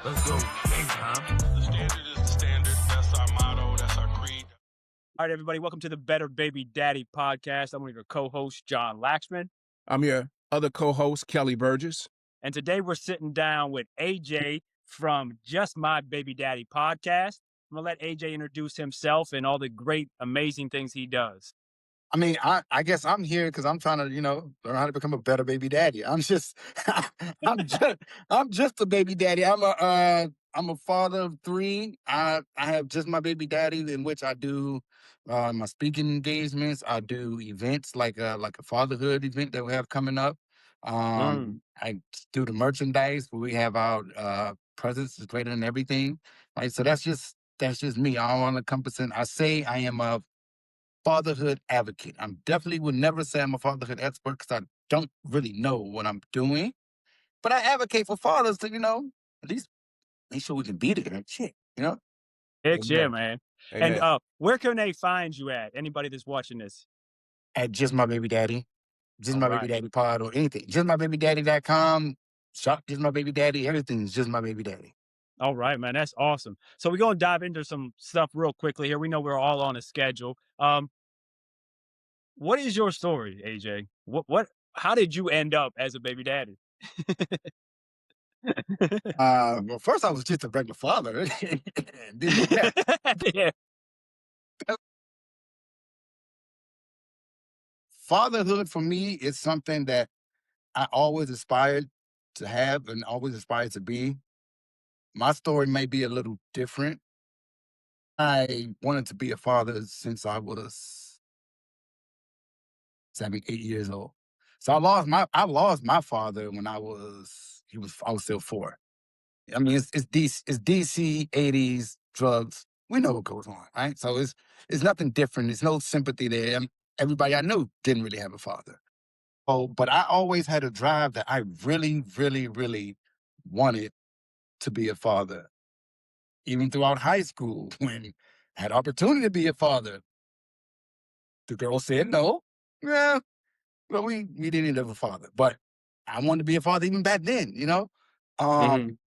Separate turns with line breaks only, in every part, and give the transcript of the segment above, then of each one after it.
Let's go. Game time. The standard is the standard. That's our motto. That's our creed.
All right, everybody, welcome to the Better Baby Daddy podcast. I'm one of your co-hosts, John Laxman.
I'm your other co-host, Kelly Burgess.
And today we're sitting down with AJ from Just My Baby Daddy podcast. I'm going to let AJ introduce himself and all the great, amazing things he does.
I guess I'm here because I'm trying to, learn how to become a better baby daddy. I'm just, I'm just a baby daddy. I'm a father of three. I have just my baby daddy, in which I do my speaking engagements. I do events like a fatherhood event that we have coming up. I do the merchandise where we have our presence is greater than everything. Right, so that's just me. All encompassing. I say I am a fatherhood advocate. I definitely would never say I'm a fatherhood expert because I don't really know what I'm doing. But I advocate for fathers to, at least make sure we can be there. Shit.
Heck yeah,
Amen.
man. And
Amen.
where can they find you at? Anybody that's watching this?
At Just My Baby Daddy, Just
All
My Baby
right.
Daddy pod or anything. JustMyBabyDaddy.com. Shop Just My Baby Daddy. Everything is Just My Baby Daddy.
All right, man. That's awesome. So we're going to dive into some stuff real quickly here. We know we're all on a schedule. What is your story, AJ? How did you end up as a baby daddy?
Well, first I was just a regular father. Then, yeah,
Yeah.
fatherhood for me is something that I always aspired to have and always aspired to be. My story may be a little different. I wanted to be a father since I was 7, 8 years old. So I lost my father when I was still 4. I mean, it's DC 80s drugs. We know what goes on, right? So it's nothing different. There's no sympathy there. Everybody I knew didn't really have a father. Oh, but I always had a drive that I really, really, really wanted to be a father. Even throughout high school, when I had opportunity to be a father, the girl said no. Yeah, well, we didn't have a father, but I wanted to be a father even back then.
Mhm.
Um,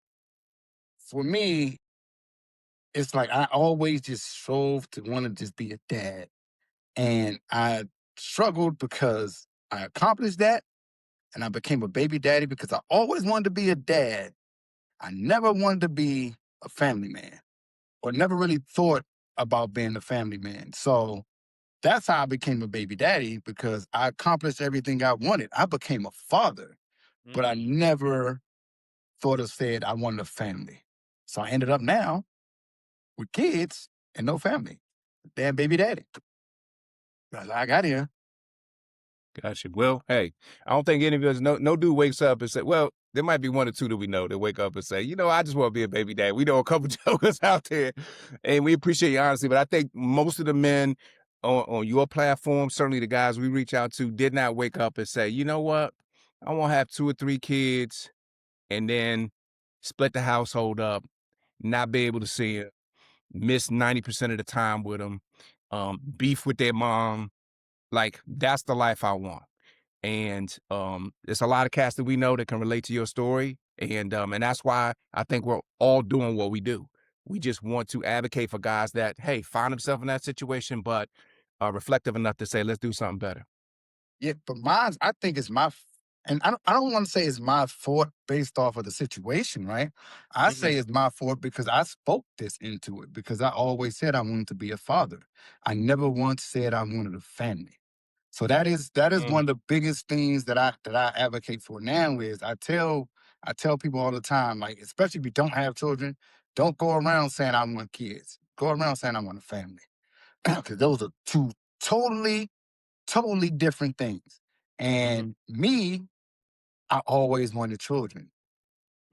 for me, it's like I always just strove to want to just be a dad. And I struggled because I accomplished that and I became a baby daddy because I always wanted to be a dad. I never wanted to be a family man or never really thought about being a family man. So that's how I became a baby daddy because I accomplished everything I wanted. I became a father, but I
Mm.
never thought or said I wanted a family. So I ended up now with kids and no family. Damn baby daddy. That's how I got here.
Gotcha. Well, hey, I don't think any of us, no dude wakes up and say, well, there might be one or two that we know that wake up and say, I just want to be a baby dad. We know a couple jokers out there, and we appreciate your honesty. But I think most of the men on your platform, certainly the guys we reach out to, did not wake up and say, you know what, I want to have 2 or 3 kids and then split the household up, not be able to see it, miss 90% of the time with them, beef with their mom. Like, that's the life I want. And there's a lot of cats that we know that can relate to your story. And that's why I think we're all doing what we do. We just want to advocate for guys that, hey, find themselves in that situation, but are reflective enough to say, let's do something better.
Yeah, but mine, I think it's and I don't want to say it's my fault based off of the situation, right? I say
Mhm.
it's my fault because I spoke this into it because I always said I wanted to be a father. I never once said I wanted a family. So that is one
Mm.
of the biggest things that I advocate for now is I tell people all the time, like, especially if you don't have children, don't go around saying I want kids. Go around saying I want a family. Because those are two totally, totally different things.
Mhm.
And me, I always wanted children.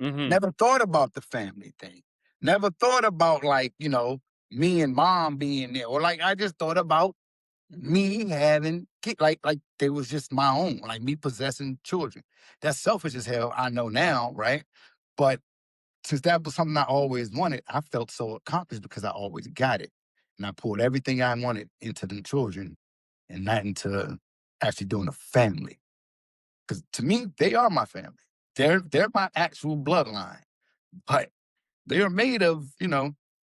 Mhm.
Never thought about the family thing. Never thought about me and mom being there. Or like I just thought about me having kids, like they was just my own, like me possessing children. That's selfish as hell, I know now, right? But since that was something I always wanted, I felt so accomplished because I always got it. And I poured everything I wanted into the children and not into actually doing a family. Because to me, they are my family. They're my actual bloodline. But they are made of,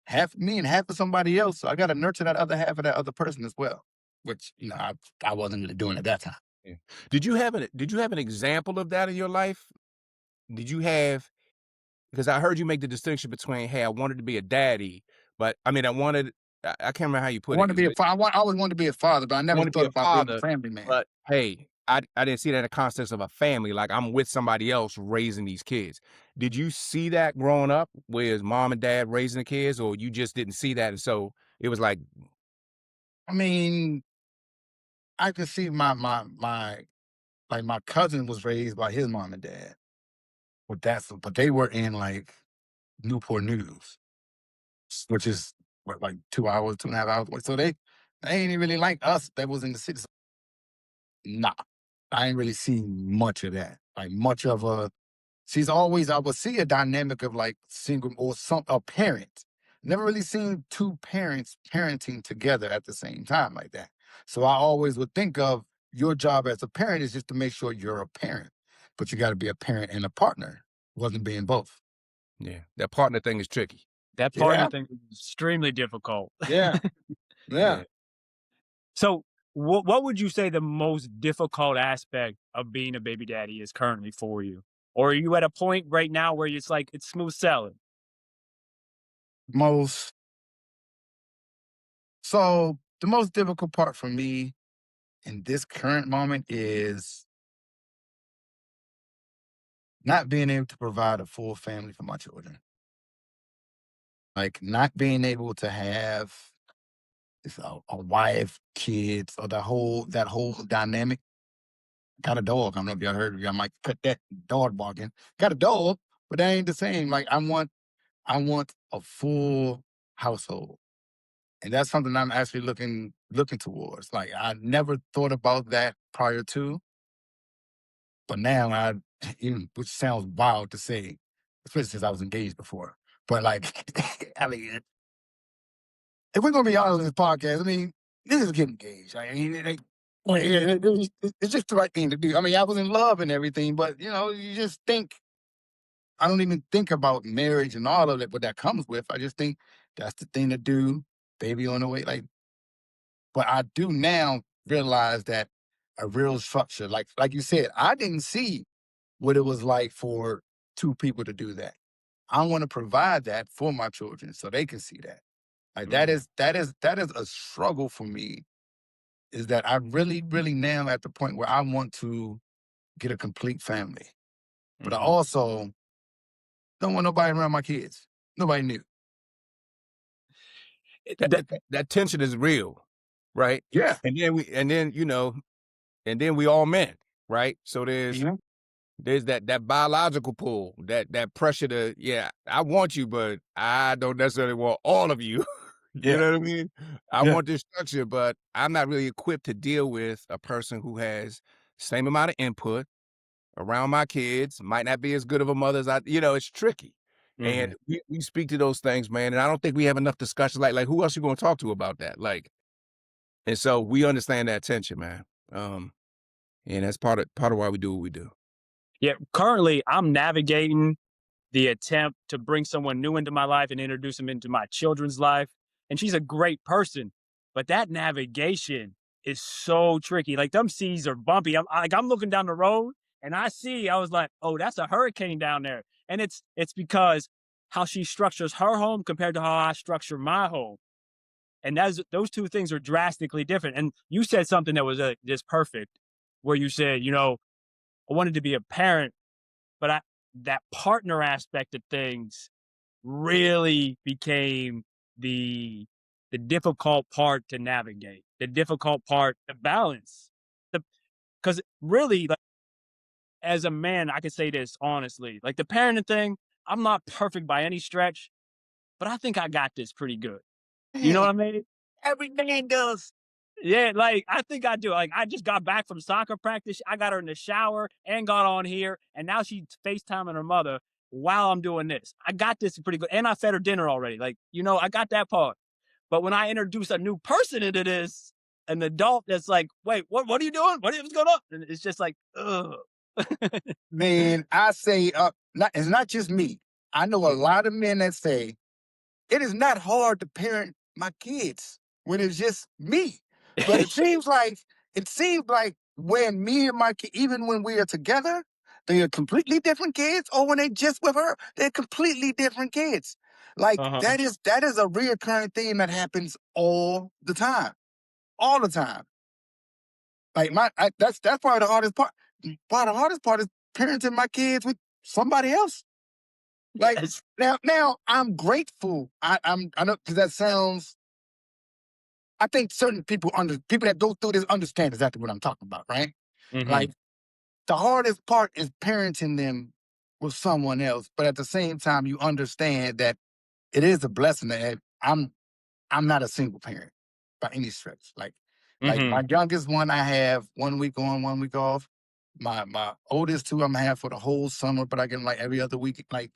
half of me and half of somebody else. So I got to nurture that other half of that other person as well, which, I wasn't really doing at that time.
Yeah. Did you have an example of that in your life? Did you have because I heard you make the distinction between, hey, I wanted to be a daddy, but I mean, I can't remember how you
I
put
want
it.
to be a father. I always wanted to be a father, but I
I
never
want to be
thought
a
about being a
father,
family man.
but hey, I didn't see that in the context of a family. Like I'm with somebody else raising these kids. Did you see that growing up with mom and dad raising the kids, or you just didn't see that? And so it was like,
I mean, I could see my cousin was raised by his mom and dad, but they were in like Newport News, which is what, like 2 hours, 2.5 hours away. So they ain't really like us that was in the city. Nah, I ain't really seen much of that. Like much of I would see a dynamic of like single or a parent. Never really seen two parents parenting together at the same time like that. So I always would think of your job as a parent is just to make sure you're a parent, but you got to be a parent and a partner. Wasn't being both.
yeah, that partner thing is tricky.
That partner
Yeah,
thing is extremely difficult.
yeah, yeah.
Yeah.
So, what would you say the most difficult aspect of being a baby daddy is currently for you? Or are you at a point right now where it's like it's smooth sailing?
Most so the most difficult part for me in this current moment is not being able to provide a full family for my children. Like not being able to have a wife, kids, or that whole dynamic. Got a dog. I don't know if y'all heard. Y'all might cut that dog barking. Got a dog, but that ain't the same. Like I want a full household, and that's something I'm actually looking towards. Like I never thought about that prior to, but now which sounds wild to say, especially since I was engaged before. But like, I mean, if we're gonna be honest in this podcast, I mean, this is getting engaged. I mean, it's just the right thing to do. I mean, I was in love and everything, but you just think. I don't even think about marriage and all of it, what that comes with. I just think that's the thing to do. Baby on the way, like. But I do now realize that a real structure, like you said, I didn't see what it was like for two people to do that. I want to provide that for my children so they can see that. Like
Mm,
that is a struggle for me. Is that I really, really now at the point where I want to get a complete family, but I
mhm.
also don't want nobody around my kids. Nobody new.
That tension is real, right?
Yeah.
And then we all men, right? So
Mhm.
there's that biological pull, that pressure to, yeah, I want you, but I don't necessarily want all of you. You
Yeah.
know what I mean? I
Yeah.
want this structure, but I'm not really equipped to deal with a person who has same amount of input around my kids, might not be as good of a mother as it's tricky.
Mhm.
And we speak to those things, man. And I don't think we have enough discussions. Like who else you gonna talk to about that? Like, and so we understand that tension, man. And that's part of why we do what we do.
Yeah, currently I'm navigating the attempt to bring someone new into my life and introduce them into my children's life. And she's a great person, but that navigation is so tricky. Like them seas are bumpy. I'm looking down the road and I was like, oh, that's a hurricane down there. And it's because how she structures her home compared to how I structure my home. And those two things are drastically different. And you said something that was just perfect, where you said, I wanted to be a parent, but that partner aspect of things really became the the difficult part to navigate, the difficult part to balance. Because really, like, as a man, I can say this honestly, like the parenting thing, I'm not perfect by any stretch, but I think I got this pretty good. You know what
Man,
I mean?
every man does.
Yeah, like I think I do. Like I just got back from soccer practice. I got her in the shower and got on here, and now she's FaceTiming her mother while I'm doing this. I got this pretty good, and I fed her dinner already. Like I got that part. But when I introduce a new person into this, an adult that's like, "Wait, what? What are you doing? What's going on?" And it's just like, ugh.
Man, I say, it's not just me. I know a lot of men that say it is not hard to parent my kids when it's just me. But it seems like when me and my kid, even when we are together, they are completely different kids, or when they just with her, they're completely different kids. Like
Uh-huh.
that is a reoccurring theme that happens all the time. All the time. Like that's probably the hardest part. Part of the hardest part is parenting my kids with somebody else. Like
Yes.
now I'm grateful. I know because that sounds. I think certain people that go through this understand exactly what I'm talking about, right?
Mhm.
Like the hardest part is parenting them with someone else, but at the same time, you understand that it is a blessing that I'm not a single parent by any stretch. Like
Mhm.
my youngest one, I have 1 week on, 1 week off. My oldest two, I'm gonna have for the whole summer, but I get 'em, like every other week. Like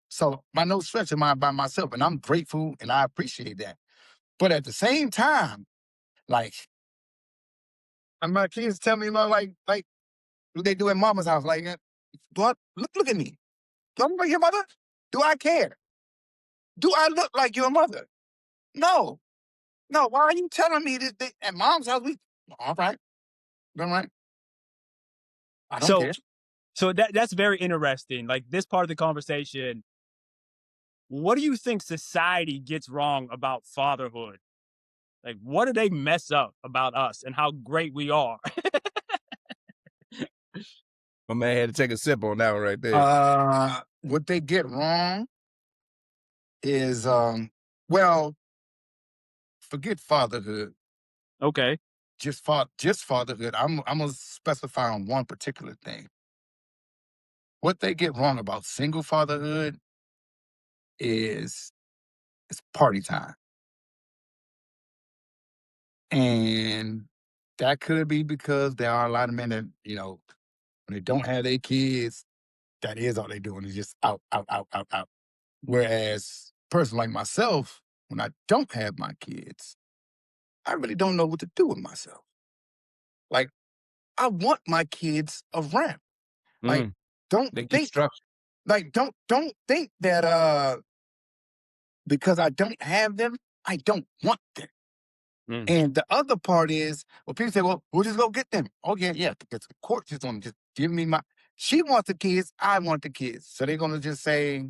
so, by no stretch am I by myself, and I'm grateful and I appreciate that. But at the same time, like and my kids tell me about like what they do at mama's house. Like, but look at me. Do I look like your mother? Do I care? Do I look like your mother? No. No, why are you telling me this at mom's house? We all right. All right. I don't
So
care.
so that's very interesting. Like this part of the conversation, what do you think society gets wrong about fatherhood? Like what do they mess up about us and how great we are?
My man had to take a sip on that one right there.
What they get wrong is well, forget fatherhood.
Okay.
Just fatherhood. I'm gonna specify on one particular thing. What they get wrong about single fatherhood is it's party time. And that could be because there are a lot of men that, when they don't have their kids, that is all they doing is just out, out, out, out, out. Whereas a person like myself, when I don't have my kids, I really don't know what to do with myself. Like, I want my kids around. Like,
Mm,
don't
They give
think
structure.
don't think that because I don't have them, I don't want them.
mm.
And the other part is, well, people say, well, we'll just go get them. Oh, yeah, yeah, because the court just gonna just give me my. She wants the kids, I want the kids. So they're gonna just say,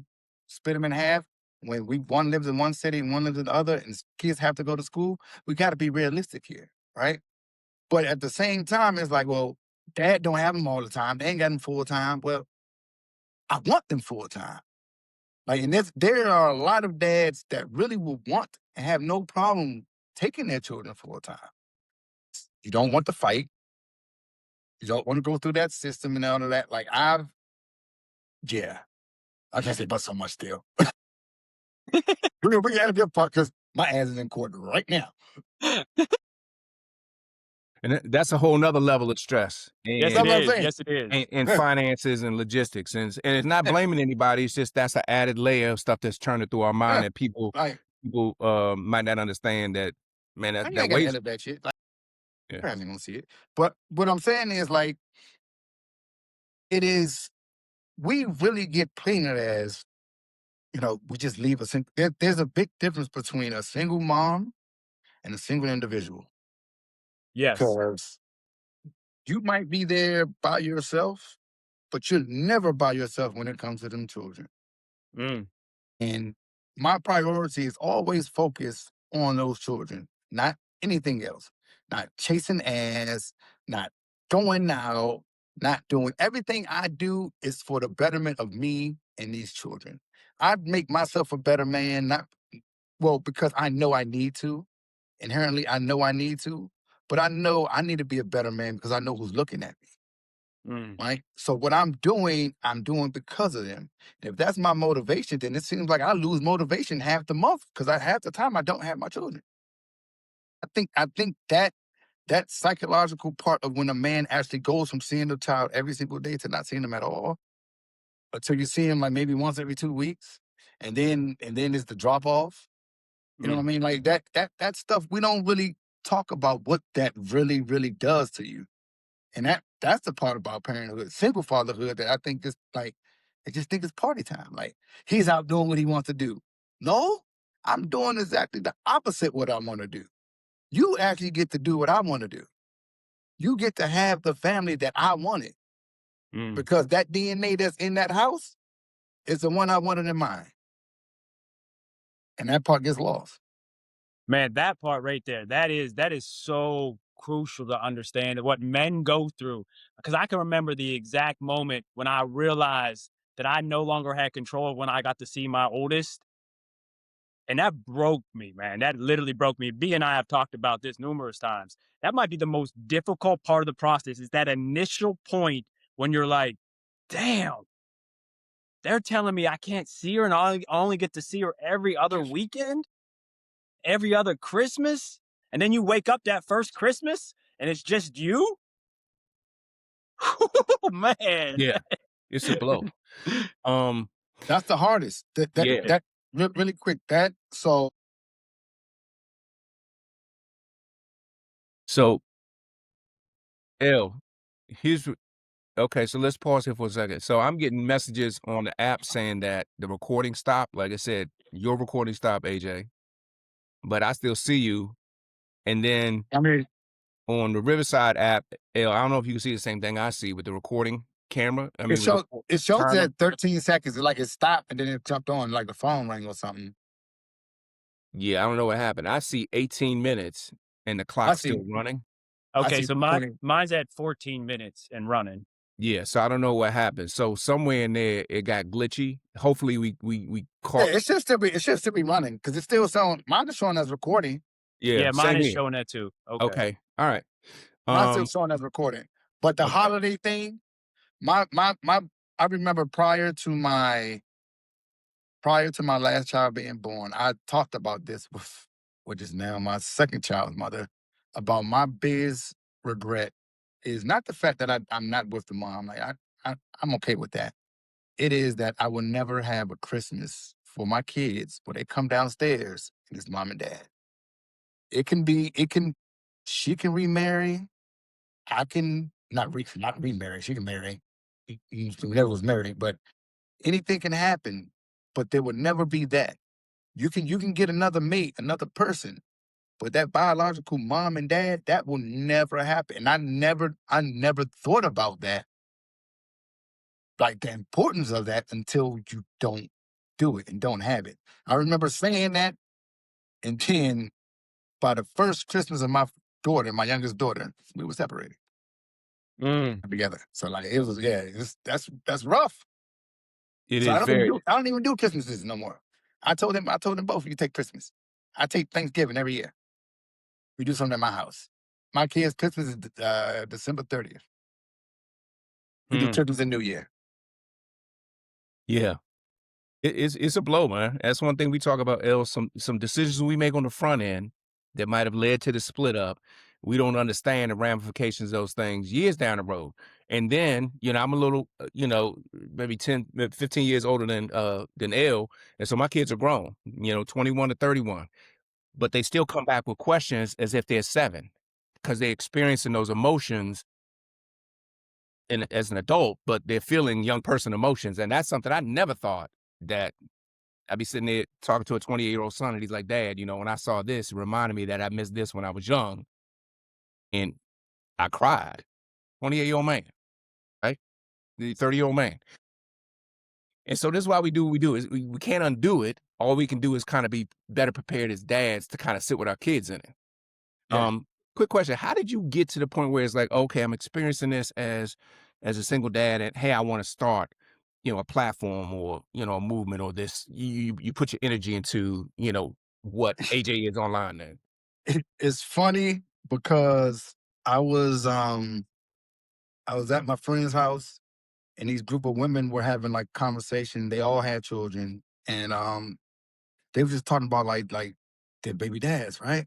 split them in half. When one lives in one city and one lives in the other, and kids have to go to school, we got to be realistic here, right? But at the same time, it's like, well, dad don't have them all the time. They ain't got them full time. Well, I want them full time. Like, and there are a lot of dads that really will want and have no problem taking their children full time. You don't want to fight. You don't want to go through that system and all of that. Yeah, I can't say but so much still. We got to get part because my ass is in court right now.
And that's a whole nother level of stress
Yes,
That's
it
and
what I'm
is.
saying.
Yes, it is.
finances and logistics. And it's not blaming anybody. It's just that's an added layer of stuff that's turning through our mind
Yeah,
that people
like,
people might not understand that, man,
I
that
ain't got to
weighs.
edit that shit. Like,
Yeah.
I ain't gonna see it. But what I'm saying is, like, it is. We really get painted as, we just leave a single. There's a big difference between a single mom and a single individual
Yes.
because you might be there by yourself, but you're never by yourself when it comes to them children.
Mm,
And my priority is always focused on those children, not anything else. Not chasing ass, not going out, not doing everything I do is for the betterment of me and these children. I make myself a better man, not well, because I know I need to. Inherently, I know I need to, but I know I need to be a better man because I know who's looking at me.
mm,
Right. So what I'm doing because of them. If that's my motivation, then it seems like I lose motivation half the month because I half the time I don't have my children. I think that psychological part of when a man actually goes from seeing the child every single day to not seeing them at all, until you see him like maybe once every 2 weeks, and then it's the drop off. You know what I
mm.
mean? Like that stuff we don't really talk about what that really, really does to you. And that's the part about parenthood, single fatherhood that I think is like They just think it's party time. Like he's out doing what he wants to do. No, I'm doing exactly the opposite what I want to do. You actually get to do what I want to do. You get to have the family that I wanted
Mm.
because that DNA that's in that house is the one I wanted in mine. And that part gets lost.
Man, that part right there, that is so crucial to understand what men go through. Because I can remember the exact moment when I realized that I no longer had control when I got to see my oldest. And that broke me, man. That literally broke me. B and I have talked about this numerous times. That might be the most difficult part of the process is that initial point when you're like, damn, they're telling me I can't see her and I only get to see her every other weekend, every other Christmas. And then you wake up that first Christmas and it's just you. Oh, man.
Yeah, it's a blow.
That's the hardest.
Yeah.
Really quick.
So, L, here's okay. So let's pause here for a second. So I'm getting messages on the app saying that the recording stopped. Like I said, your recording stopped, AJ, but I still see you. And then
I mean,
on the Riverside app, L, I don't know if you can see the same thing I see with the recording camera. I mean, with the
it shows
timer.
at 13 seconds. Like it stopped and then it jumped on like the phone rang or something.
Yeah, I don't know what happened. I see 18 minutes and the
I
clock's
see.
still running.
Okay,
see
so
20.
mine's at 14 minutes and running.
Yeah, so I don't know what happened. So somewhere in there it got glitchy. Hopefully we
Yeah,
caught.
it should still be running because it's still showing. Mine is showing as recording.
Yeah,
Yeah, mine
same
is
here.
showing that too. Okay.
Okay. All right.
Mine's still showing as recording. But the
Okay.
holiday thing, my I remember prior to my last child being born, I talked about this with which is now my second child's mother, about my biggest regret is not the fact that I'm not with the mom. Like I'm okay with that. It is that I will never have a Christmas for my kids where they come downstairs and it's mom and dad. She can remarry. I can not remarry. She can marry. She never was married, but anything can happen. But there would never be that. You can get another mate, another person, but that biological mom and dad, that will never happen. And I never thought about that, like the importance of that until you don't do it and don't have it. I remember saying that, and then by the first Christmas of my daughter, my youngest daughter, we were separated
Mm.
together. So like it was, that's rough.
It
So
is very
I don't even do Christmases no more. I told them both, you take Christmas. I take Thanksgiving every year. We do something at my house. My kids' Christmas is December 30th. We do
Mm.
Christmas and New Year.
yeah. It's a blow, man. That's one thing we talk about, L. Some decisions we make on the front end that might have led to the split up. We don't understand the ramifications of those things years down the road. And then, I'm a little, maybe 10, 15 years older than L. And so my kids are grown, 21 to 31. But they still come back with questions as if they're 7 because they're experiencing those emotions as an adult, but they're feeling young person emotions. And that's something I never thought that I'd be sitting there talking to a 28-year-old son, and he's like, Dad, when I saw this, it reminded me that I missed this when I was young. And I cried. 28-year-old man, right? The 30-year-old man. And so this is why we do what we do. Is we can't undo it. All we can do is kind of be better prepared as dads to kind of sit with our kids in it.
Yeah.
Quick question. How did you get to the point where it's like, okay, I'm experiencing this as a single dad, and hey, I want to start, a platform or, a movement or this, you put your energy into, what AJ is online then.
It's funny because I was at my friend's house and these group of women were having like conversation. They all had children and they were just talking about like their baby dads, right?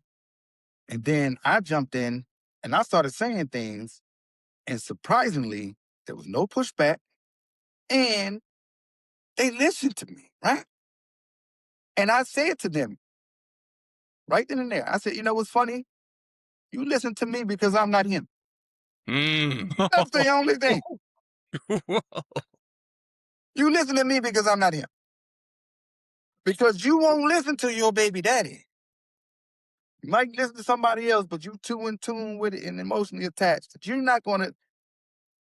And then I jumped in and I started saying things, and surprisingly, there was no pushback and they listened to me, right? And I said to them right then and there, I said, you know what's funny? You listen to me because I'm not him.
Mm.
That's the only thing. You listen to me because I'm not him. Because you won't listen to your baby daddy. You might listen to somebody else, but you too in tune with it and emotionally attached. You're not gonna,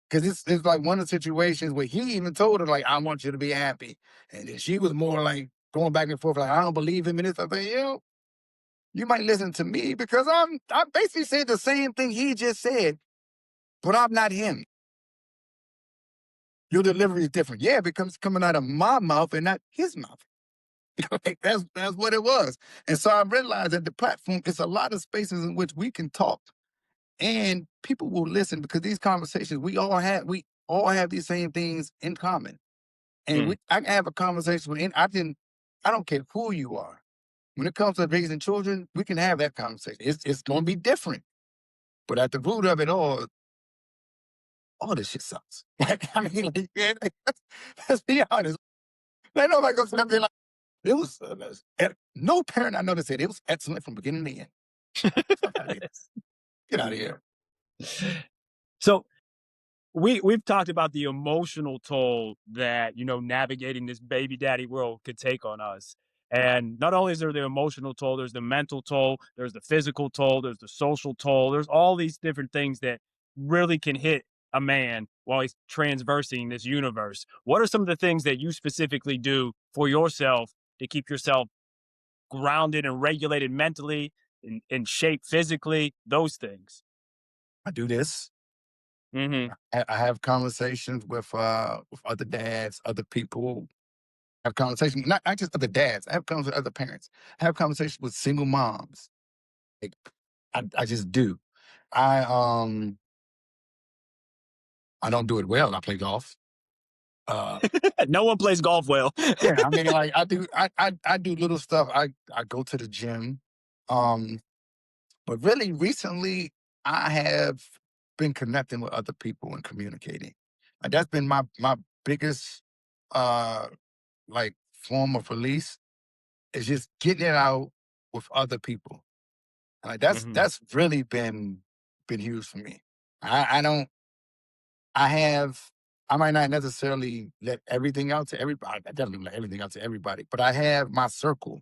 because it's like one of the situations where he even told her, like, I want you to be happy. And then she was more like going back and forth, like, I don't believe him in this. I think, you might listen to me because I basically said the same thing he just said, but I'm not him. Your delivery is different. Yeah, because it's coming out of my mouth and not his mouth. Like, that's what it was. And so I realized that the platform is a lot of spaces in which we can talk and people will listen because these conversations we all have these same things in common. And
Mm.
I can have a conversation with I don't care who you are. When it comes to raising children, we can have that conversation. It's gonna be different. But at the root of it all this shit sucks. Like, I mean, like, yeah, like, let's be honest. Like, nobody goes to them and be like, it was no parent I know that said it was excellent from beginning to end. Fuck outta here. Get out of here.
So we've talked about the emotional toll that navigating this baby daddy world could take on us. And not only is there the emotional toll, there's the mental toll, there's the physical toll, there's the social toll, there's all these different things that really can hit a man while he's transversing this universe. What are some of the things that you specifically do for yourself to keep yourself grounded and regulated mentally, in shape physically, those things?
I do this.
Hmm.
I have conversations with other dads, other people. I have conversations, not just other dads. I have conversations with other parents. I have conversations with single moms. Like, I just do. I um I don't do it well. I play golf. Uh
No one plays golf well.
yeah, I mean, like, I do little stuff. I go to the gym. Um but really recently I have been connecting with other people and communicating. Like, that's been my biggest uh like form of release is just getting it out with other people. Like,
Hmm.
that's really been huge for me. I don't I have I might not necessarily let everything out to everybody. I definitely let everything out to everybody, but I have my circle,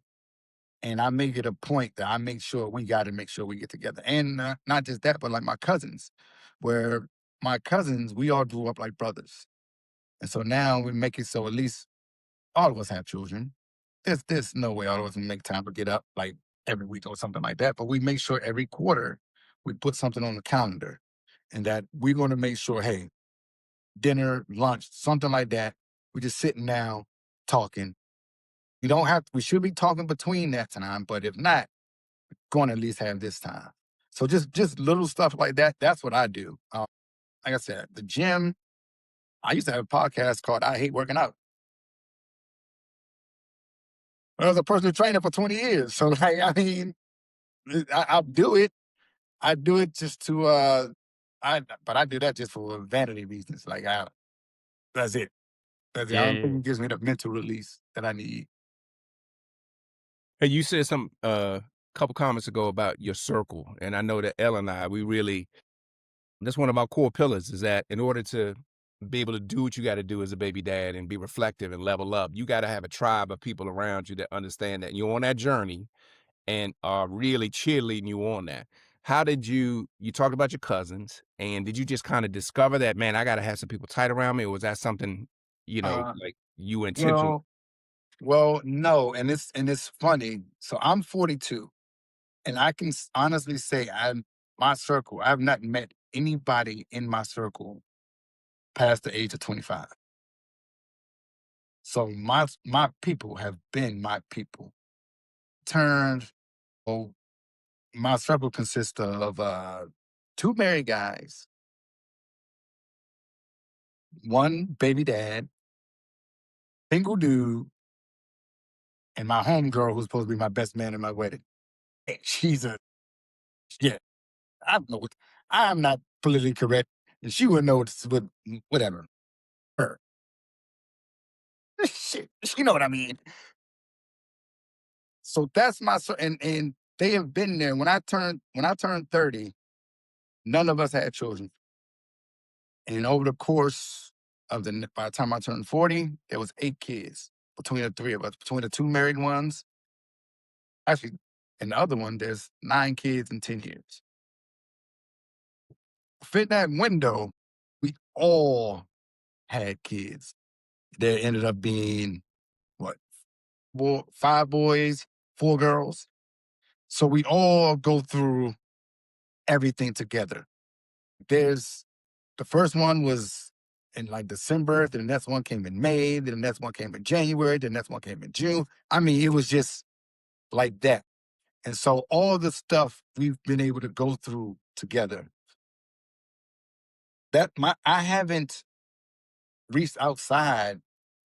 and I make it a point that I make sure we got to make sure we get together, and not just that, but like my cousins, where my cousins we all grew up like brothers, and so now we make it so at least all of us have children. There's no way all of us can make time to get up like every week or something like that. But we make sure every quarter we put something on the calendar and that we're going to make sure, hey, dinner, lunch, something like that. We're just sitting down talking. We should be talking between that time, but if not, going to at least have this time. So just little stuff like that. That's what I do. Like I said, the gym, I used to have a podcast called I Hate Working Out. I was a personal trainer for 20 years. So, like, I mean, I'll do it. I do it just to but I do that just for vanity reasons. Like, that's it. That's it. I don't think
Yeah.
it gives me the mental release that I need.
Hey, you said some couple comments ago about your circle, and I know that Ella and I, we really that's one of our core pillars is that in order to be able to do what you got to do as a baby dad and be reflective and level up, you got to have a tribe of people around you that understand that you're on that journey and are really cheerleading you on that. How did you talked about your cousins, and did you just kind of discover that, man, I got to have some people tight around me, or was that something,
Uh,
like you intentional?
well, no, and it's funny. So I'm 42, and I can honestly say my circle. I have not met anybody in my circle past the age of 25. So my people have been my people. Turned. Oh, my circle consists of two married guys, one baby dad, single dude, and my homegirl who's supposed to be my best man in my wedding. And she's a yeah. I don't know. I'm not politically correct, and she wouldn't know whatever. Her. Shit, you know what I mean. So that's and they have been there. When I turned 30, none of us had children, and over the course By the time I turned 40, there was 8 kids between the three of us. Between the 2 married ones, actually, and the other one, there's 9 kids in 10 years. Fit that window, we all had kids. There ended up being what, 5 boys, 4 girls. So we all go through everything together. There's the first one was in like December, then the next one came in May, then the next one came in January, then the next one came in June. I mean, it was just like that. And so all the stuff we've been able to go through together, I haven't reached outside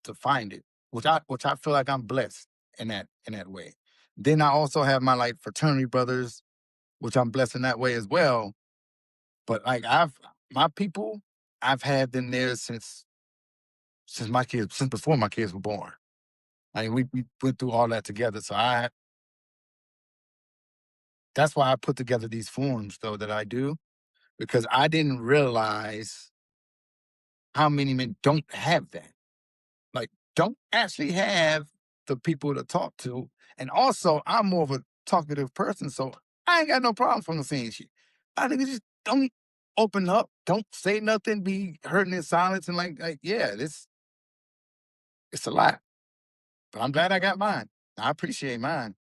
to find it, which I feel like I'm blessed in that way. Then I also have my like fraternity brothers, which I'm blessed in that way as well. But like my people, I've had them there since before my kids were born. I mean, we went through all that together. So that's why I put together these forums though that I do, because I didn't realize how many men don't have that. Like, don't actually have the people to talk to. And also, I'm more of a talkative person, so I ain't got no problem from the saying shit. I think just don't open up, don't say nothing, be hurting in silence, and yeah, it's a lot. But I'm glad I got mine. I appreciate mine.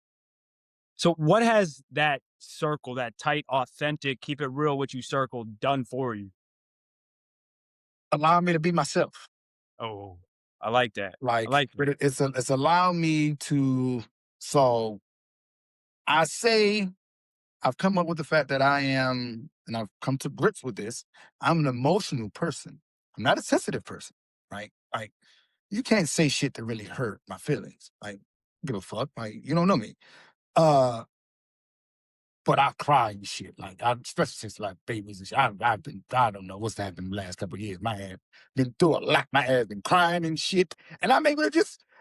So what has that circle, that tight, authentic, keep it real with you circle done for you?
Allow me to be myself.
Oh, I like that. I
Like,
like that.
it's allowed me to. So I say I've come up with the fact that I am, and I've come to grips with this. I'm an emotional person. I'm not a sensitive person, right? Like, you can't say shit that really hurt my feelings. Like, give a fuck. Like, you don't know me. Uh, but I cry and shit. Like, especially since like babies and shit. I've been, I don't know what's happened in the last couple of years. My ass been through a lot. My ass been crying and shit. And I'm able to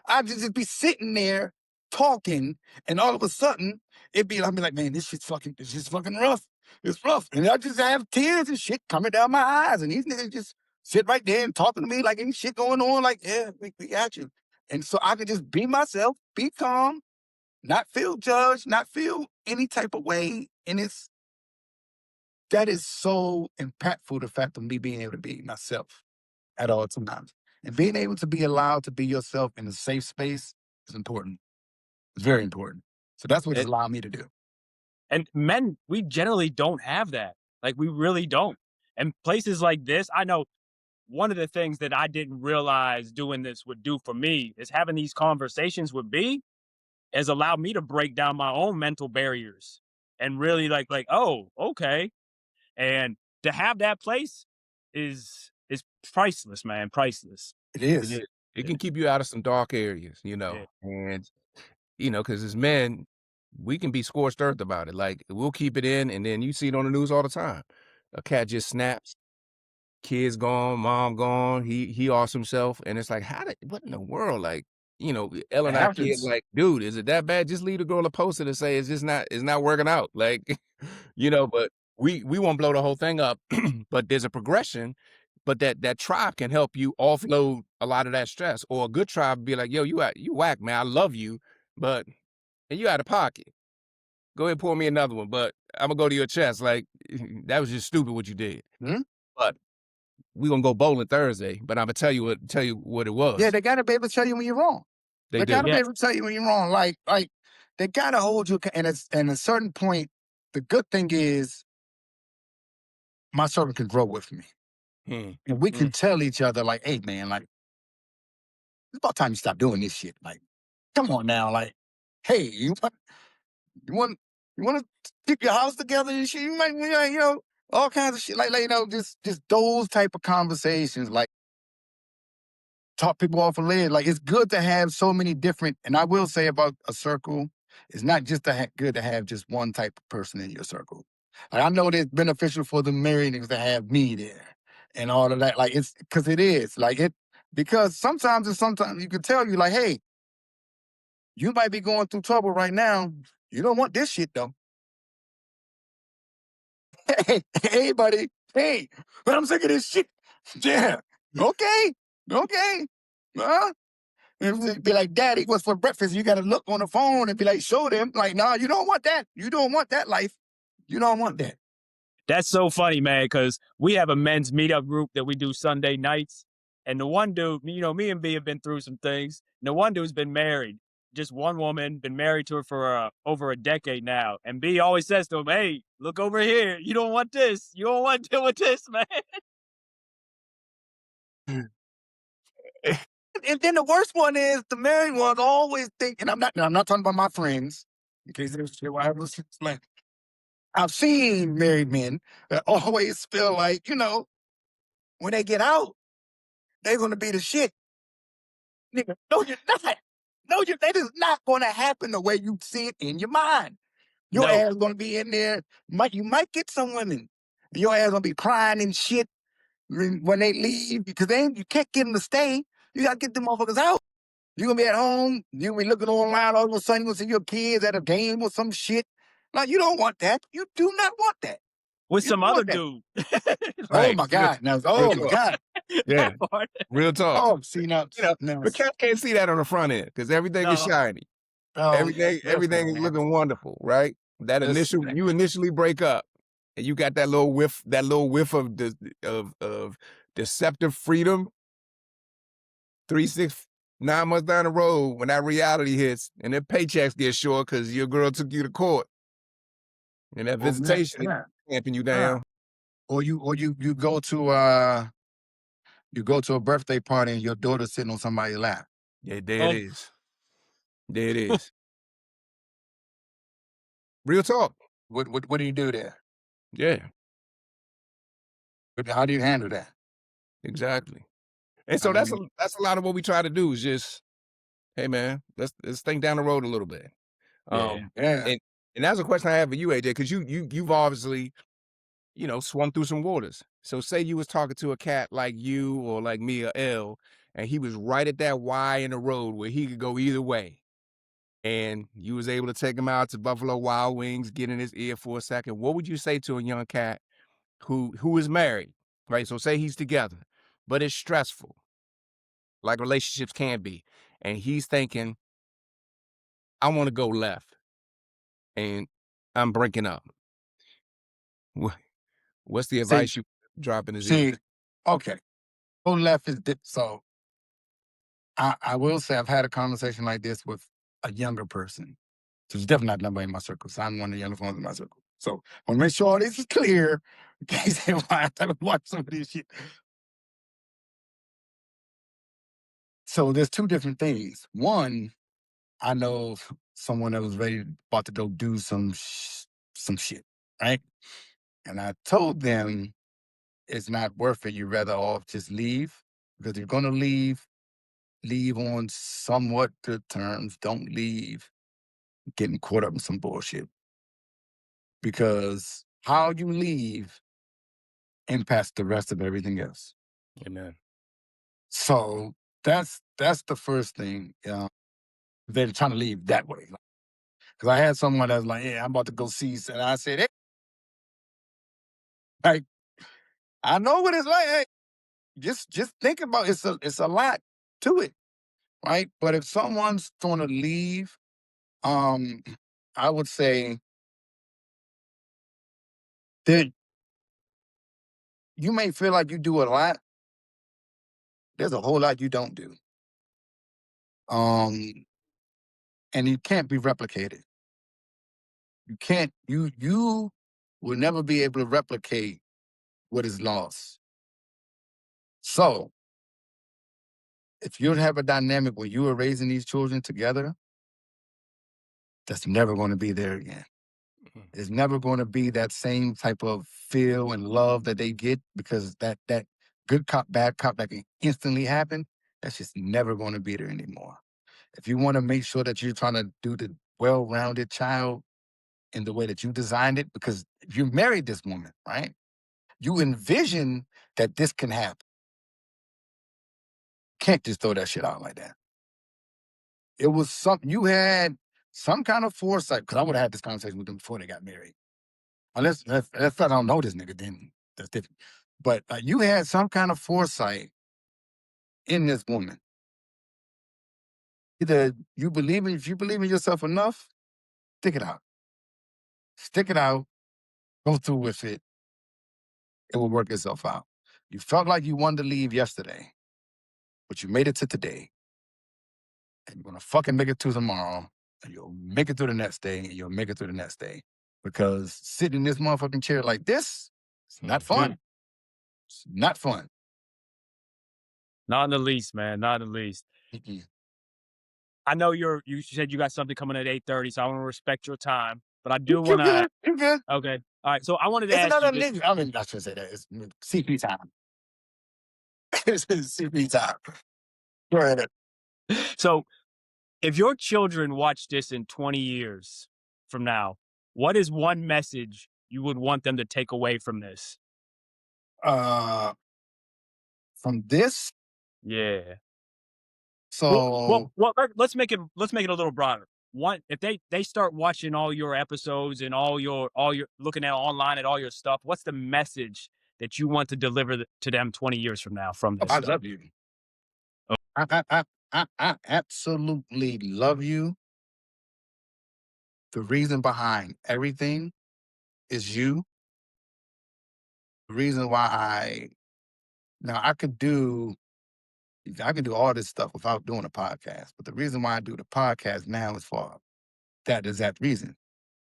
I just be sitting there talking, and all of a sudden, I'll be like, man, this shit's fucking rough. It's rough. And I just have tears and shit coming down my eyes. And these niggas just sit right there and talking to me like ain't shit going on. Like, yeah, we got you. And so I could just be myself, be calm, not feel judged, not feel any type of way. And that is so impactful, the fact of me being able to be myself at all times. And being able to be allowed to be yourself in a safe space is important. It's very important. So that's what it's
It,
allowed me to do.
and men, we generally don't have that. Like, we really don't. And places like this, I know one of the things that I didn't realize doing this would do for me is having these conversations with B has allowed me to break down my own mental barriers and really oh, okay. And to have that place is priceless, man, priceless.
It
It
is.
is. It
Yeah,
can keep you out of some dark areas,
yeah.
and because as men, we can be scorched earth about it. Like we'll keep it in, and then you see it on the news all the time. A cat just snaps, kid's gone, mom gone, he lost himself, and it's like, what in the world? Like, Ella
It
and our kid,
happens.
like, dude, is it that bad? Just leave the girl a post it and say it's not working out. Like, but we won't blow the whole thing up, but there's a progression. But that tribe can help you offload a lot of that stress. Or a good tribe be like, yo, you whack, man. I love you, but and you out of pocket. Go ahead, pour me another one. But I'm gonna go to your chest. Like that was just stupid what you did.
Hmm?
But we gonna go bowling Thursday. But I'm gonna tell you what it was.
Yeah, they got to be able to tell you when you're wrong.
They
They got to
do.
be
Yeah.
able to tell you when you're wrong. Like they got to hold you. And at a certain point, the good thing is my servant can grow with me.
Hmm.
And we
Mm.
can tell each other, like, hey, man, like, it's about time you stop doing this shit. Like, come on now. Like, hey, you want, you want to keep your house together and shit? You might, all kinds of shit. Just those type of conversations. Like, talk people off a lid. Like, it's good to have so many different, and I will say about a circle, it's not just good to have just one type of person in your circle. Like, I know it's beneficial for the married niggas to have me there and all of that. Like, it's because it is. Because sometimes you can tell you, like, hey, you might be going through trouble right now. You don't want this shit though. Hey, hey, buddy. Hey, but I'm sick of this shit. Yeah. Okay. Okay. Huh? And be like, Daddy, what's for breakfast? You got to look on the phone and be like, show them. Like, nah, you don't want that. You don't want that life. You don't want that.
That's so funny, man, because we have a men's meetup group that we do Sunday nights. And the one dude, me and B have been through some things. And the one dude's been married, just one woman, been married to her for over a decade now. And B always says to him, "Hey, look over here. You don't want this. You don't want to deal with this, man."
And then the worst one is the married ones always think, and I'm not talking about my friends, in case there's shit why I was like, I've seen married men that always feel like, when they get out, they're gonna be the shit. Nigga, no, you're not. No, that is not gonna happen the way you see it in your mind. Your
No.
ass gonna be in there. You might get some women. Your ass gonna be crying and shit when they leave because you can't get them to stay. You gotta get them motherfuckers out. You're gonna be at home, you're gonna be looking online, all of a sudden you're gonna see your kids at a game or some shit. Like, you don't want that. You do not want that.
With
You
some
don't
other
want that.
dude.
Oh
Right.
my
Real,
God. Now,
real
oh my
talk.
God.
Yeah.
That part.
Real talk.
Oh, see now, now
But can't see that on the front end because everything is
No.
shiny.
oh,
Everything
listen,
is
man.
looking wonderful, right?
Listen, man.
You initially break up and you got that little whiff of of deceptive freedom 9 months down the road when that reality hits and their paychecks get short because your girl took you to court and that
Oh, man.
visitation is
Yeah.
clamping you
Yeah.
down.
Or you go to a birthday party and your daughter's sitting on somebody's lap.
Yeah, there it
Oh,
is. There it is. Real talk.
What do you do there?
Yeah,
How do you handle that?
exactly. And
I
so
mean,
that's a lot of what we try to do is just, hey man, let's think down the road a little bit.
yeah.
yeah.
And that's a question I have for you, AJ, because you've obviously, swum through some waters. So say you was talking to a cat like you or like me or L, and he was right at that Y in the road where he could go either way. And you was able to take him out to Buffalo Wild Wings, get in his ear for a second. What would you say to a young cat who is married, right? So say he's together, but it's stressful, like relationships can be. And he's thinking, I want to go left and I'm breaking up. What's the
See,
advice you drop in his ear?
see, okay. Go left is so I will say I've had a conversation like this with a younger person. So it's definitely not nobody in my circle. So I'm one of the youngest ones in my circle. So I want to make sure this is clear in case they watch some of this shit. So there's two different things. One, I know someone that was about to go do some shit, right? And I told them it's not worth it. You'd rather off just leave because if you're gonna leave on somewhat good terms. Don't leave getting caught up in some bullshit because how you leave impacts the rest of everything else.
Amen.
So that's the first thing. They're trying to leave that way. Because I had someone that was like, "Yeah, I'm about to go see," and I said, "Hey, like, I know what it's like. Hey, just think about it's a lot to it, right? But if someone's going to leave, um, I would say that you may feel like you do a lot. There's a whole lot you don't do, um, and it can't be replicated. You can't. You will never be able to replicate what is lost. So if you have a dynamic where you are raising these children together, that's never going to be there again.
Mhm.
It's never going to be that same type of feel and love that they get because that good cop, bad cop that can instantly happen, that's just never going to be there anymore. If you want to make sure that you're trying to do the well-rounded child in the way that you designed it, because if you married this woman, right, you envision that this can happen. Can't just throw that shit out like that. It was something you had some kind of foresight, because I would have had this conversation with them before they got married. Unless if I don't know this nigga, then that's different. But you had some kind of foresight in this woman. Either if you believe in yourself enough, stick it out. Stick it out, go through with it. It will work itself out. You felt like you wanted to leave yesterday, but you made it to today. And you're gonna fucking make it to tomorrow, and you'll make it through the next day, and you'll make it through the next day. Because sitting in this motherfucking chair like this, it's not fun. It's not fun.
Not in the least, man. Not in the least.
Mm-mm.
I know you said you got something coming at 8:30, so I want to respect your time. But I do
You
want to.
good. You good.
Okay. All right. So I wanted to
It's
ask
another
you.
nigga. I mean, I shouldn't say that. It's CP time. It's CP time. Go ahead.
So if your children watch this in 20 years from now, what is one message you would want them to take away from this?
From this,
Yeah.
so
Let's make it a little broader. One, if they start watching all your episodes and all your looking at online at all your stuff, what's the message that you want to deliver to them 20 years from now from this
I
stuff?
love you. I absolutely love you. The reason behind everything is you. The reason why I could do all this stuff without doing a podcast, but the reason why I do the podcast now is for that exact reason.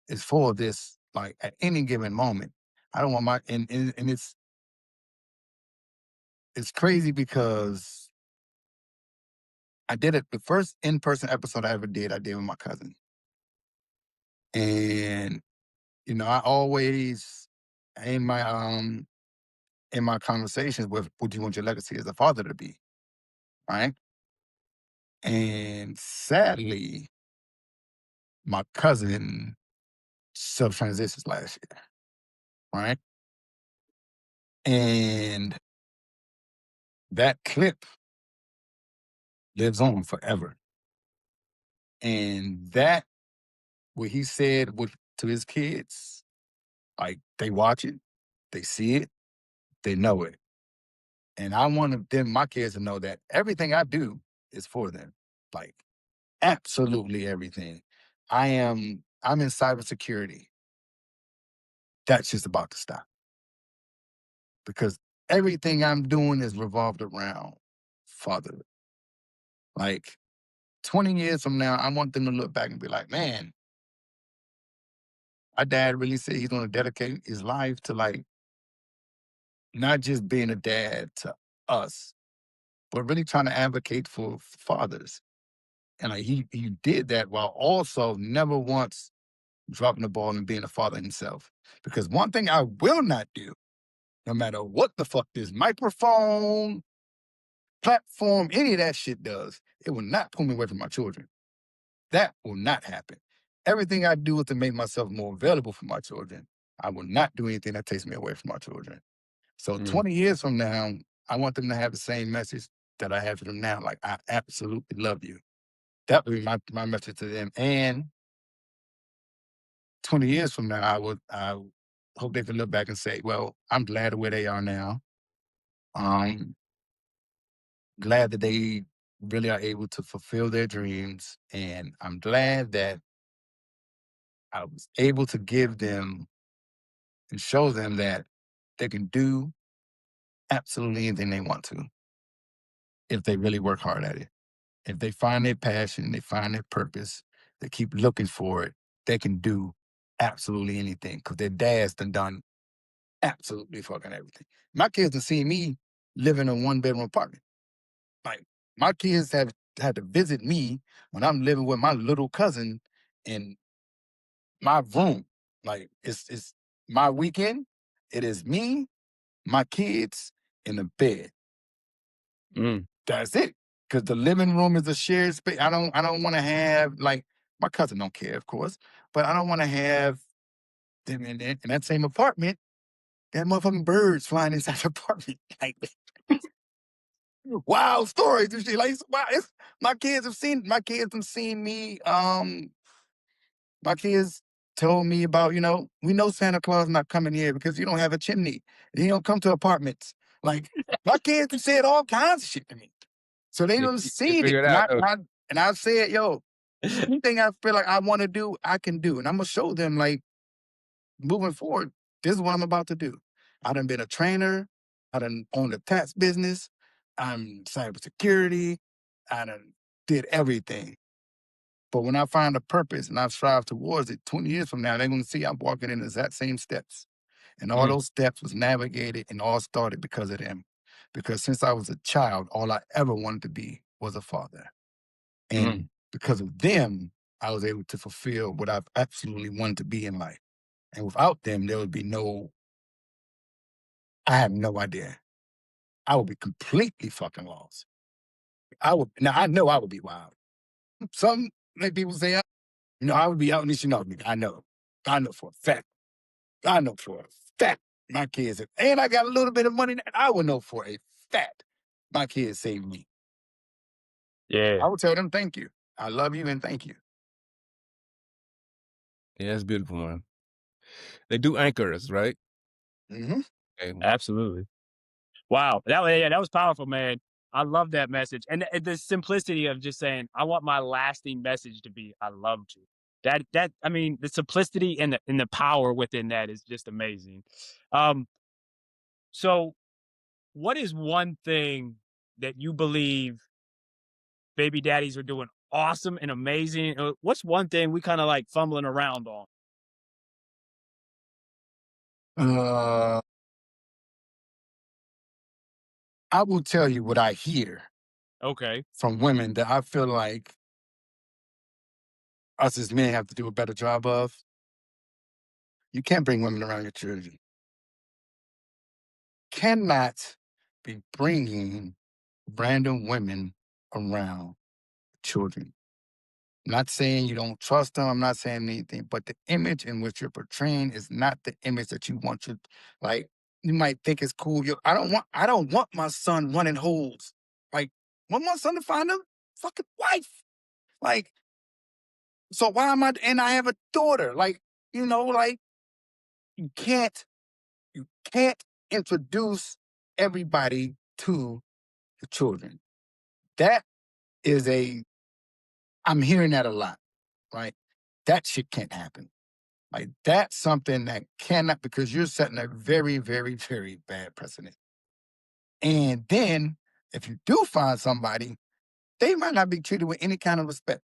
It's for this, like at any given moment. I don't want my and it's crazy because I did it the first in-person episode I ever did, I did with my cousin. And I always aim my in my conversations with what do you want your legacy as a father to be, right? And sadly, my cousin self-transitions last year, right? And that clip lives on forever. And that, what he said to his kids, like they watch it, they see it, they know it. And I want my kids to know that everything I do is for them. Like absolutely everything. I'm in cybersecurity. That's just about to stop. Because everything I'm doing is revolved around fatherhood. Like 20 years from now, I want them to look back and be like, man, my dad really said he's going to dedicate his life to like not just being a dad to us, but really trying to advocate for fathers. And like he did that while also never once dropping the ball and being a father himself. Because one thing I will not do, no matter what the fuck this microphone, platform, any of that shit does, it will not pull me away from my children. That will not happen. Everything I do is to make myself more available for my children. I will not do anything that takes me away from my children. So 20 years from now, I want them to have the same message that I have for them now. Like, I absolutely love you. That would be my message to them. And 20 years from now, I hope they can look back and say, well, I'm glad of where they are now. Glad that they really are able to fulfill their dreams. And I'm glad that I was able to give them and show them that they can do absolutely anything they want to if they really work hard at it. If they find their passion, they find their purpose, they keep looking for it, they can do absolutely anything because their dad's done absolutely fucking everything. My kids have seen me live in a one-bedroom apartment. Like, my kids have had to visit me when I'm living with my little cousin in my room. Like, it's my weekend. It is me, my kids, in the bed. That's it. Because the living room is a shared space. I don't want to have, like, my cousin don't care, of course, but I don't want to have them in that same apartment. That motherfucking birds flying inside the apartment. Like, wild stories and shit. Like, wow, my kids have seen me. My kids told me about, we know Santa Claus not coming here because you don't have a chimney. He don't come to apartments. Like, my kids have said all kinds of shit to me. So they
Yeah,
don't
you
see
figure
it.
it
And
out,
I,
though.
and I said, yo, anything I feel like I want to do, I can do. And I'm gonna show them like moving forward, this is what I'm about to do. I done been a trainer, I done owned a tax business, I'm cybersecurity, I done did everything. But when I find a purpose and I strive towards it, 20 years from now, they're gonna see I'm walking in the exact same steps. And all
Mm.
those steps was navigated and all started because of them. Because since I was a child, all I ever wanted to be was a father. And because of them, I was able to fulfill what I've absolutely wanted to be in life. And without them, there would be no, I have no idea. I would be completely fucking lost. I would, now I know I would be wild. Some like people say, I would be out in the shit. No, nigga, I know. I know for a fact. I know for a fact my kids, and I got a little bit of money that I would know for a fact my kids saved me.
Yeah,
I would tell them, thank you. I love you and thank you.
Yeah, that's beautiful, man. They do anchor us, right?
Mm-hmm.
Okay.
absolutely. Wow, that was powerful, man. I love that message, and the simplicity of just saying, "I want my lasting message to be, I loved you." That I mean, the simplicity and the power within that is just amazing. Um, so what is one thing that you believe baby daddies are doing awesome and amazing? What's one thing we kind of like fumbling around on?
Uh, I will tell you what I hear
Okay,
from women that I feel like us as men have to do a better job of. You can't bring women around your children. Cannot be bringing random women around children. Not saying you don't trust them. I'm not saying anything, but the image in which you're portraying is not the image that you want your, like, you might think it's cool. I don't want my son running holes. Like, I want my son to find a fucking wife. Like, so why am I, and I have a daughter. Like, like you can't, you can't introduce everybody to the children. That is I'm hearing that a lot, right? That shit can't happen. Like that's something that cannot, because you're setting a very, very, very bad precedent. And then if you do find somebody, they might not be treated with any kind of respect.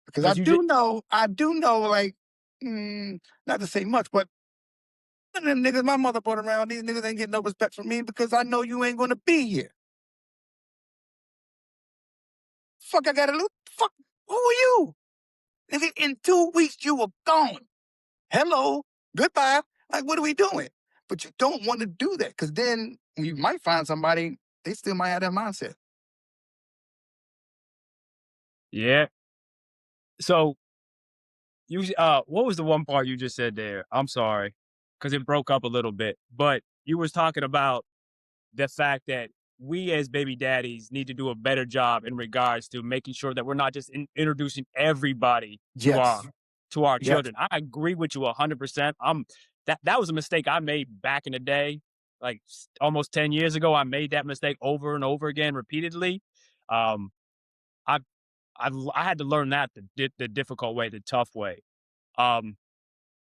Because
because you just
I do know, like, not to say much, but one of them niggas my mother brought around, these niggas ain't getting no respect from me because I know you ain't gonna be here. Fuck, I gotta look. Fuck, who are you? Nigga, in 2 weeks you were gone. Hello, goodbye. Like, what are we doing? But you don't want to do that because then you might find somebody, they still might have that mindset.
yeah. So what was the one part you just said there? I'm sorry, because it broke up a little bit. But you was talking about the fact that we as baby daddies need to do a better job in regards to making sure that we're not just introducing everybody to our
Yes. Yes.
children. I agree with you 100%. That was a mistake I made back in the day, like almost 10 years ago. I made that mistake over and over again repeatedly. Um, I I had to learn that the difficult way, the tough way. Um,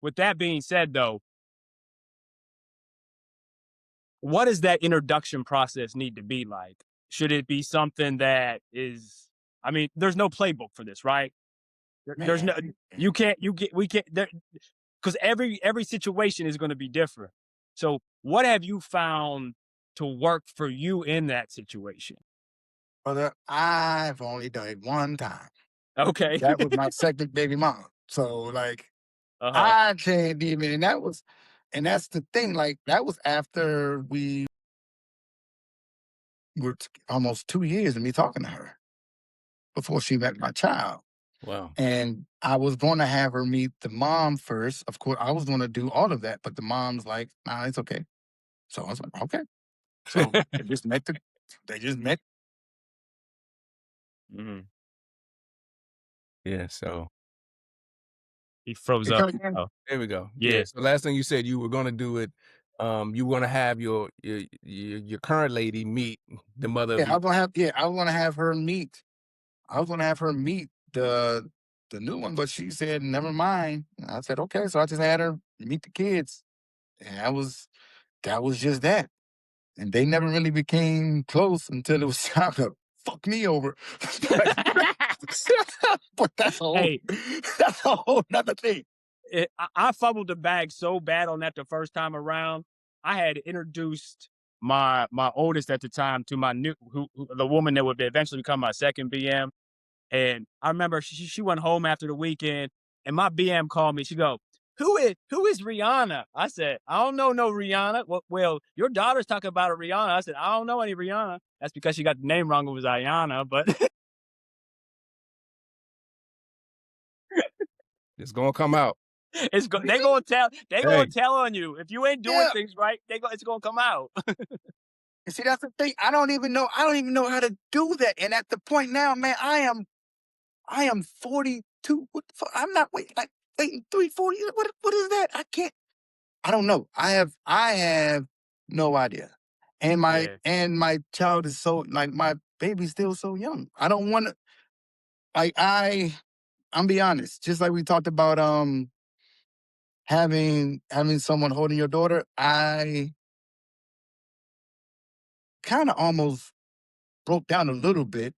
with that being said, though, what does that introduction process need to be like? Should it be something that is, I mean, there's no playbook for this, right? There's no,
Man.
you can't, we can't, because every situation is going to be different. So, what have you found to work for you in that situation?
Brother, I've only done it one time.
Okay.
That was my second baby mama. So, like,
Uh huh.
I can't even, and that's the thing, like, that was after we were almost 2 years of me talking to her before she met my child.
Wow.
And I was going to have her meet the mom first. Of course, I was going to do all of that, but the mom's like, "Nah, it's okay." So I was like, "Okay." So they just met.
Mhm.
Yeah, so
He froze
They
up.
come again.
Oh,
there we go. Yeah,
yeah.
so last thing you said you were gonna do it you want to have your current lady meet the mother of
Yeah,
your.
I was gonna have her meet. I was gonna have her meet the new one, but she said, never mind. I said, okay. So I just had her meet the kids. And that was just that. And they never really became close until it was time to fuck me over. but, but
Hey,
that's a whole nother thing.
I fumbled the bag so bad on that the first time around. I had introduced my oldest at the time to my the woman that would eventually become my second BM. And I remember she went home after the weekend, and my BM called me. She go, "Who is Rihanna?" I said, "I don't know no Rihanna." Well, your daughter's talking about a Rihanna. I said, "I don't know any Rihanna." That's because she got the name wrong. It was Ayana, but
It's gonna come out.
they
Really?
gonna
Hey,
tell on you if you ain't doing
Yeah.
things right. It's gonna come out.
And see, that's the thing. I don't even know how to do that. And at the point now, man, I am 42. What the fuck? I'm not waiting 3, 4 years. What is that? I don't know. I have no idea.
Yeah.
And my child is so like my baby's still so young. I don't want to like I'm be honest, just like we talked about having someone holding your daughter, I kind of almost broke down a little bit.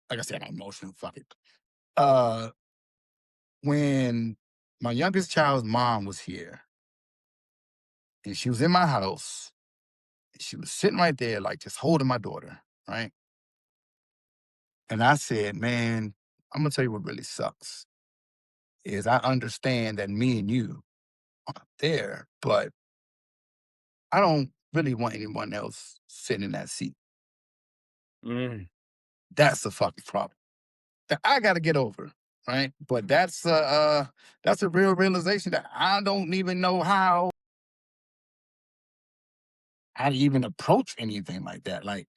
Like I said, I'm emotional, fuck it. Uh when my youngest child's mom was here and she was in my house, and she was sitting right there, like just holding my daughter, right? And I said, man, I'm gonna tell you what really sucks is I understand that me and you are there, but I don't really want anyone else sitting in that seat.
Mm,
That's the fucking problem that I got to get over, right? But that's a real realization that I don't even know how to even approach anything like that. Like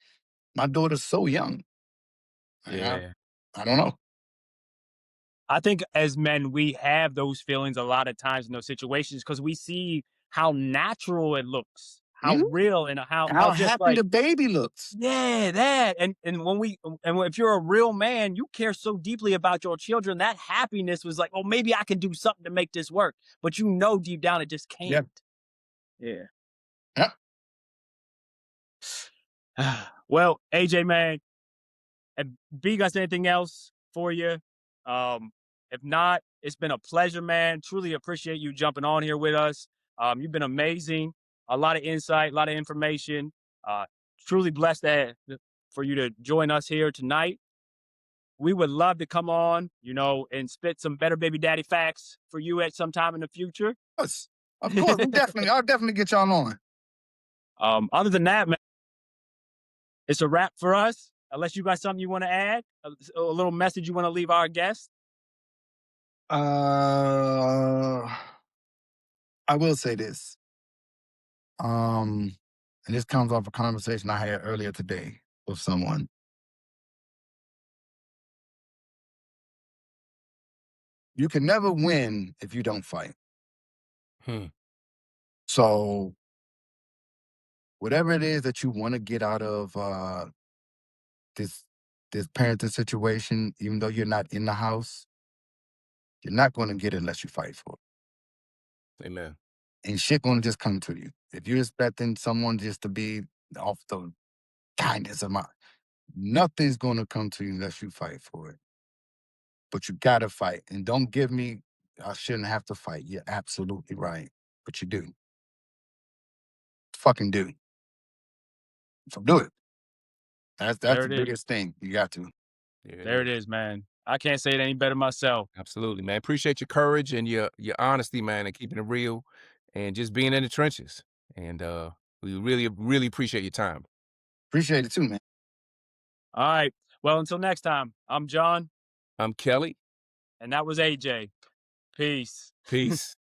my daughter's so young. Like,
yeah.
I don't know.
I think as men, we have those feelings a lot of times in those situations because we see how natural it looks, how
Mhm.
real, and how
How
just
happy
like,
the baby looks.
yeah, that. If you're a real man, you care so deeply about your children. That happiness was like, oh, maybe I can do something to make this work. But you know deep down it just can't.
Yep.
Yeah.
Yep.
Well, AJ, man, if B got anything else for you, um, if not, it's been a pleasure, man. Truly appreciate you jumping on here with us. You've been amazing. A lot of insight, a lot of information. Uh, Truly blessed for you to join us here tonight. We would love to come on, and spit some better baby daddy facts for you at some time in the future.
Course. Of course. I'll definitely get y'all on.
Other than that, man, it's a wrap for us. Unless you got something you want to add, a little message you want to leave our guests.
Uh I will say this. And this comes off a conversation I had earlier today with someone. You can never win if you don't fight.
hmm,
So whatever it is that you want to get out of this this parenting situation, even though you're not in the house, you're not going to get it unless you fight for
amen.
it. And shit going to just come to you. If you're expecting someone just to be off the kindness of my, nothing's going to come to you unless you fight for it. But you got to fight. And don't give me, I shouldn't have to fight. You're absolutely right. But you do. Fucking do. So do it. That's
There
the
it is.
biggest thing. You got to.
Yeah, it
There it
is.
is, man. I can't say it any better myself.
Absolutely, man. Appreciate your courage and your honesty, man, and keeping it real and just being in the trenches. And we really appreciate your time.
Appreciate it too, man.
All right. Well, until next time, I'm John,
I'm Kelly.
and that was AJ. Peace.
Peace.